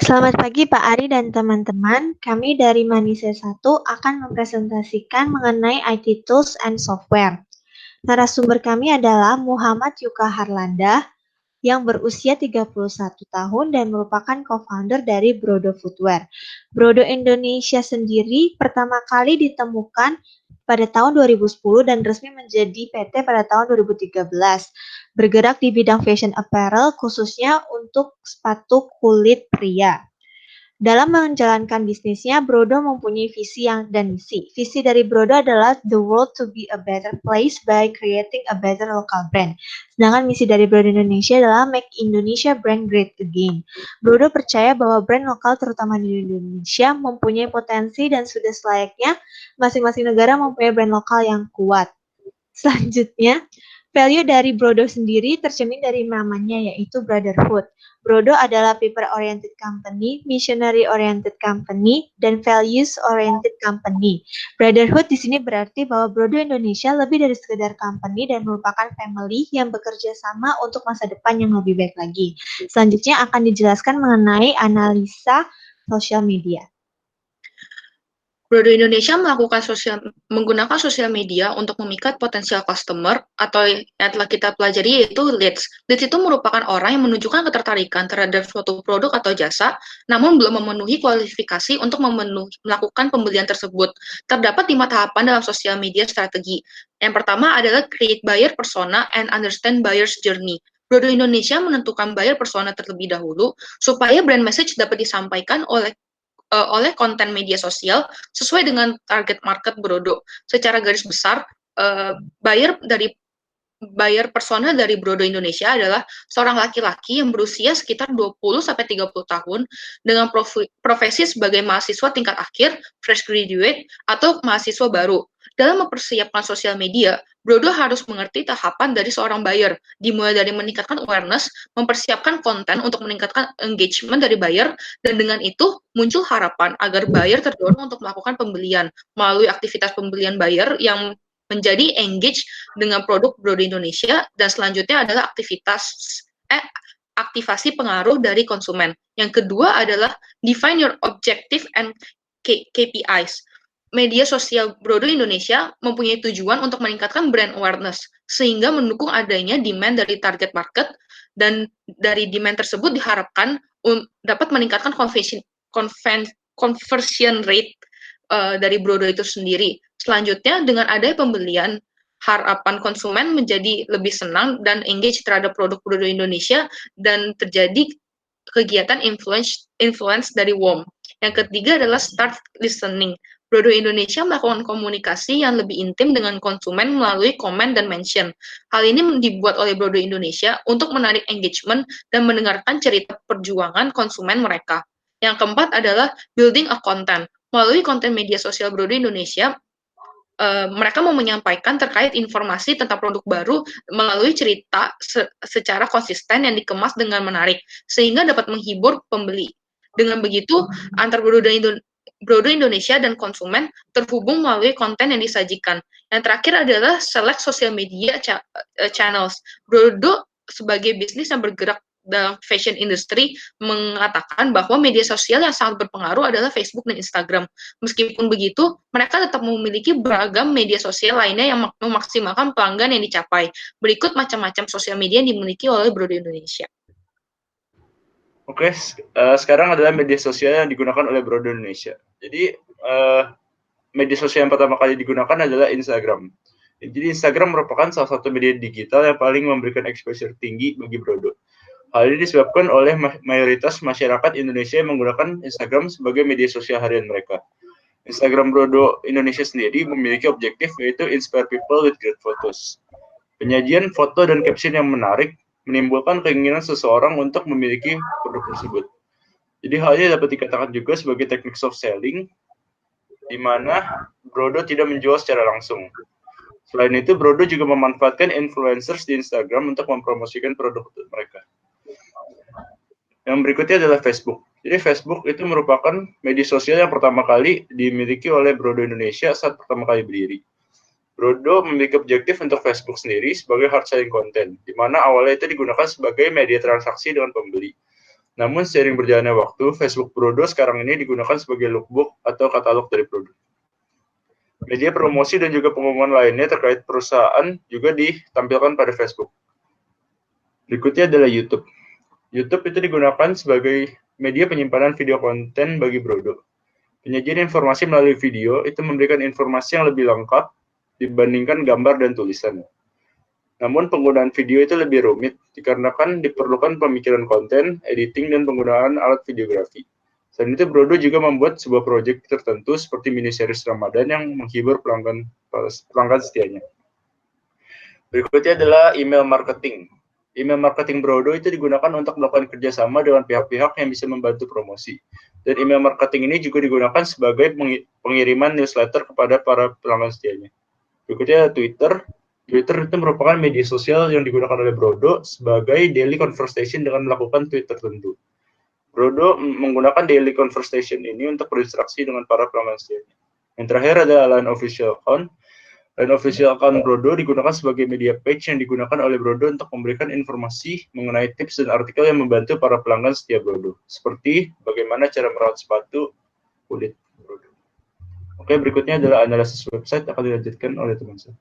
Selamat pagi Pak Ari dan teman-teman. Kami dari Manise 1 akan mempresentasikan mengenai IT Tools and Software. Narasumber kami adalah Muhammad Yuka Harlanda yang berusia 31 tahun dan merupakan co-founder dari Brodo Footwear. Brodo Indonesia sendiri pertama kali ditemukan pada tahun 2010 dan resmi menjadi PT pada tahun 2013. Bergerak di bidang fashion apparel khususnya untuk sepatu kulit pria. Dalam menjalankan bisnisnya, Brodo mempunyai visi dan misi. Visi dari Brodo adalah the world to be a better place by creating a better local brand. Sedangkan misi dari Brodo Indonesia adalah make Indonesia brand great again. Brodo percaya bahwa brand lokal terutama di Indonesia mempunyai potensi dan sudah selayaknya masing-masing negara mempunyai brand lokal yang kuat. Selanjutnya, value dari Brodo sendiri tercermin dari namanya yaitu brotherhood. Brodo adalah people-oriented company, missionary-oriented company, dan values-oriented company. Brotherhood di sini berarti bahwa Brodo Indonesia lebih dari sekedar company dan merupakan family yang bekerja sama untuk masa depan yang lebih baik lagi. Selanjutnya akan dijelaskan mengenai analisa sosial media. Brodo Indonesia menggunakan sosial media untuk memikat potensial customer atau yang telah kita pelajari yaitu leads. Leads itu merupakan orang yang menunjukkan ketertarikan terhadap suatu produk atau jasa, namun belum memenuhi kualifikasi untuk melakukan pembelian tersebut. Terdapat 5 tahapan dalam sosial media strategi. Yang pertama adalah create buyer persona and understand buyer's journey. Brodo Indonesia menentukan buyer persona terlebih dahulu supaya brand message dapat disampaikan oleh konten media sosial sesuai dengan target market Brodo. Secara garis besar, buyer persona dari Brodo Indonesia adalah seorang laki-laki yang berusia sekitar 20-30 tahun dengan profesi sebagai mahasiswa tingkat akhir, fresh graduate, atau mahasiswa baru. Dalam mempersiapkan sosial media, Brodo harus mengerti tahapan dari seorang buyer, dimulai dari meningkatkan awareness, mempersiapkan konten untuk meningkatkan engagement dari buyer, dan dengan itu muncul harapan agar buyer terdorong untuk melakukan pembelian melalui aktivitas pembelian buyer yang menjadi engage dengan produk Brodo Indonesia, dan selanjutnya adalah aktivasi pengaruh dari konsumen. Yang kedua adalah define your objective and KPIs. Media sosial Brodo Indonesia mempunyai tujuan untuk meningkatkan brand awareness, sehingga mendukung adanya demand dari target market, dan dari demand tersebut diharapkan dapat meningkatkan conversion rate dari Brodo itu sendiri. Selanjutnya, dengan adanya pembelian, harapan konsumen menjadi lebih senang dan engage terhadap produk Brodo Indonesia, dan terjadi kegiatan influence dari WOM. Yang ketiga adalah start listening. Brodo Indonesia melakukan komunikasi yang lebih intim dengan konsumen melalui komen dan mention. Hal ini dibuat oleh Brodo Indonesia untuk menarik engagement dan mendengarkan cerita perjuangan konsumen mereka. Yang keempat adalah building a content. Melalui konten media sosial Brodo Indonesia, mereka mau menyampaikan terkait informasi tentang produk baru melalui cerita secara konsisten yang dikemas dengan menarik, sehingga dapat menghibur pembeli. Dengan begitu, antar Brodo Indonesia dan konsumen terhubung melalui konten yang disajikan. Yang terakhir adalah select social media channels. Brodo sebagai bisnis yang bergerak dalam fashion industry mengatakan bahwa media sosial yang sangat berpengaruh adalah Facebook dan Instagram. Meskipun begitu, mereka tetap memiliki beragam media sosial lainnya yang memaksimalkan pelanggan yang dicapai. Berikut macam-macam sosial media yang dimiliki oleh Brodo Indonesia. Oke, sekarang adalah media sosial yang digunakan oleh Brodo Indonesia. Jadi, media sosial yang pertama kali digunakan adalah Instagram. Jadi, Instagram merupakan salah satu media digital yang paling memberikan exposure tinggi bagi Brodo. Hal ini disebabkan oleh mayoritas masyarakat Indonesia yang menggunakan Instagram sebagai media sosial harian mereka. Instagram Brodo Indonesia sendiri memiliki objektif yaitu inspire people with great photos. Penyajian foto dan caption yang menarik menimbulkan keinginan seseorang untuk memiliki produk tersebut. Jadi hal ini dapat dikatakan juga sebagai teknik soft selling, di mana Brodo tidak menjual secara langsung. Selain itu, Brodo juga memanfaatkan influencers di Instagram untuk mempromosikan produk mereka. Yang berikutnya adalah Facebook. Jadi Facebook itu merupakan media sosial yang pertama kali dimiliki oleh Brodo Indonesia saat pertama kali berdiri. Brodo memiliki objektif untuk Facebook sendiri sebagai hard selling content, di mana awalnya itu digunakan sebagai media transaksi dengan pembeli. Namun seiring berjalannya waktu, Facebook Brodo sekarang ini digunakan sebagai lookbook atau katalog dari produk. Media promosi dan juga pengumuman lainnya terkait perusahaan juga ditampilkan pada Facebook. Berikutnya adalah YouTube. YouTube itu digunakan sebagai media penyimpanan video konten bagi Brodo. Penyajian informasi melalui video itu memberikan informasi yang lebih lengkap dibandingkan gambar dan tulisan. Namun penggunaan video itu lebih rumit dikarenakan diperlukan pemikiran konten, editing, dan penggunaan alat videografi. Selain itu, Brodo juga membuat sebuah proyek tertentu seperti mini-series Ramadan yang menghibur pelanggan setianya. Berikutnya adalah email marketing. Email marketing Brodo itu digunakan untuk melakukan kerjasama dengan pihak-pihak yang bisa membantu promosi. Dan email marketing ini juga digunakan sebagai pengiriman newsletter kepada para pelanggan setianya. Berikutnya Twitter. Twitter itu merupakan media sosial yang digunakan oleh Brodo sebagai daily conversation dengan melakukan tweet tertentu. Brodo menggunakan daily conversation ini untuk berinteraksi dengan para pelanggan setianya. Yang terakhir adalah Line Official Account. Line Official Account Brodo digunakan sebagai media page yang digunakan oleh Brodo untuk memberikan informasi mengenai tips dan artikel yang membantu para pelanggan setia Brodo, seperti bagaimana cara merawat sepatu kulit Brodo. Oke, berikutnya adalah analisis website, akan dilanjutkan oleh teman saya.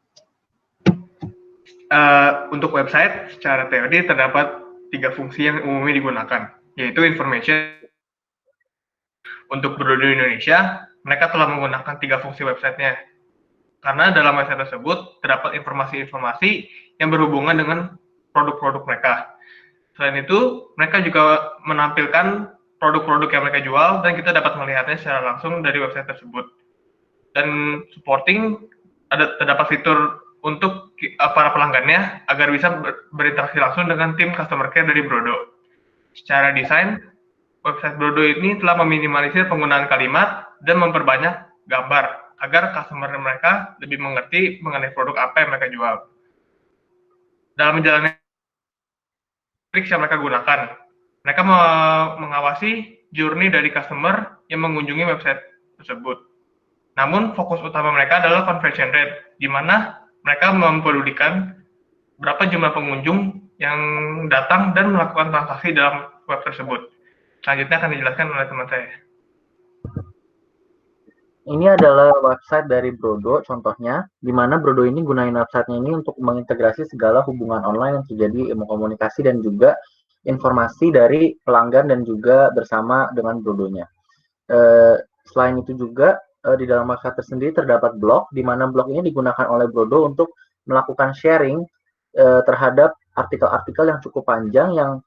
Untuk website, secara teori terdapat 3 fungsi yang umumnya digunakan, yaitu information. Untuk Brodo Indonesia, mereka telah menggunakan 3 fungsi websitenya, karena dalam website tersebut terdapat informasi-informasi yang berhubungan dengan produk-produk mereka. Selain itu, mereka juga menampilkan produk-produk yang mereka jual, dan kita dapat melihatnya secara langsung dari website tersebut. Dan supporting, terdapat fitur untuk para pelanggannya agar bisa berinteraksi langsung dengan tim customer care dari Brodo. Secara desain, website Brodo ini telah meminimalisir penggunaan kalimat dan memperbanyak gambar agar customer mereka lebih mengerti mengenai produk apa yang mereka jual. Dalam menjalani trik yang mereka gunakan, mereka mengawasi journey dari customer yang mengunjungi website tersebut. Namun fokus utama mereka adalah conversion rate, di mana mereka mempedulikan berapa jumlah pengunjung yang datang dan melakukan transaksi dalam web tersebut. Selanjutnya akan dijelaskan oleh teman saya. Ini adalah website dari Brodo, contohnya, di mana Brodo ini gunain websitenya ini untuk mengintegrasi segala hubungan online yang terjadi, ilmu komunikasi, dan juga informasi dari pelanggan dan juga bersama dengan Brodonya. Selain itu juga, di dalam website tersendiri terdapat blog, di mana blog ini digunakan oleh Brodo untuk melakukan sharing terhadap artikel-artikel yang cukup panjang yang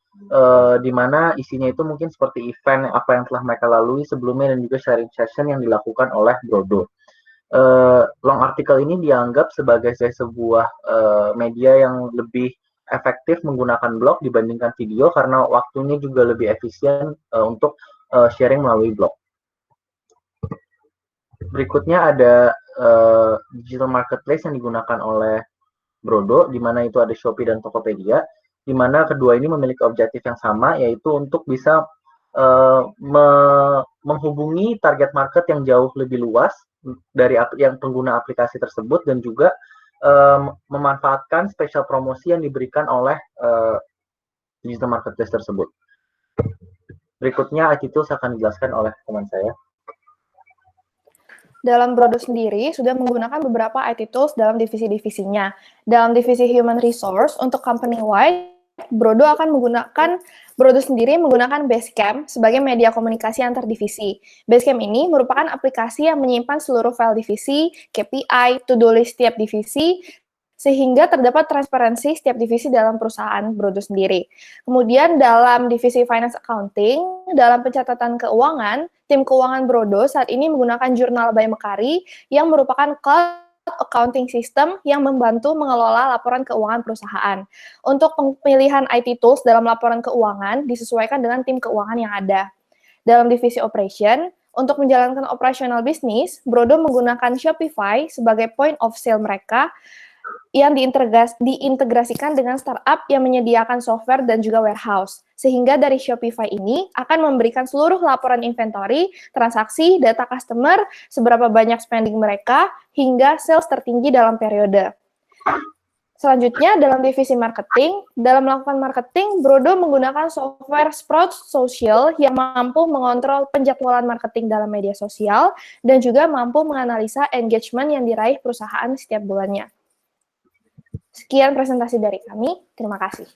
di mana isinya itu mungkin seperti event apa yang telah mereka lalui sebelumnya dan juga sharing session yang dilakukan oleh Brodo. Long artikel ini dianggap sebagai sebuah media yang lebih efektif menggunakan blog dibandingkan video karena waktunya juga lebih efisien untuk sharing melalui blog. Berikutnya ada digital marketplace yang digunakan oleh Brodo, di mana itu ada Shopee dan Tokopedia, di mana kedua ini memiliki objektif yang sama, yaitu untuk bisa menghubungi target market yang jauh lebih luas dari yang pengguna aplikasi tersebut dan juga memanfaatkan spesial promosi yang diberikan oleh digital marketplace tersebut. Berikutnya IT Tools akan dijelaskan oleh teman saya. Dalam Brodo sendiri sudah menggunakan beberapa IT tools dalam divisi-divisinya. Dalam divisi Human Resource, untuk company-wide, Brodo akan menggunakan, Brodo sendiri menggunakan Basecamp sebagai media komunikasi antar divisi. Basecamp ini merupakan aplikasi yang menyimpan seluruh file divisi, KPI, to-do list setiap divisi, sehingga terdapat transparansi setiap divisi dalam perusahaan Brodo sendiri. Kemudian dalam divisi Finance Accounting, dalam pencatatan keuangan, tim keuangan Brodo saat ini menggunakan Jurnal by Mekari yang merupakan cloud accounting system yang membantu mengelola laporan keuangan perusahaan. Untuk pemilihan IT tools dalam laporan keuangan disesuaikan dengan tim keuangan yang ada. Dalam divisi operation, untuk menjalankan operasional bisnis, Brodo menggunakan Shopify sebagai point of sale mereka yang diintegrasikan dengan startup yang menyediakan software dan juga warehouse. Sehingga dari Shopify ini akan memberikan seluruh laporan inventory, transaksi, data customer, seberapa banyak spending mereka, hingga sales tertinggi dalam periode. Selanjutnya, dalam divisi marketing, dalam melakukan marketing, Brodo menggunakan software Sprout Social yang mampu mengontrol penjadwalan marketing dalam media sosial dan juga mampu menganalisa engagement yang diraih perusahaan setiap bulannya. Sekian presentasi dari kami, terima kasih.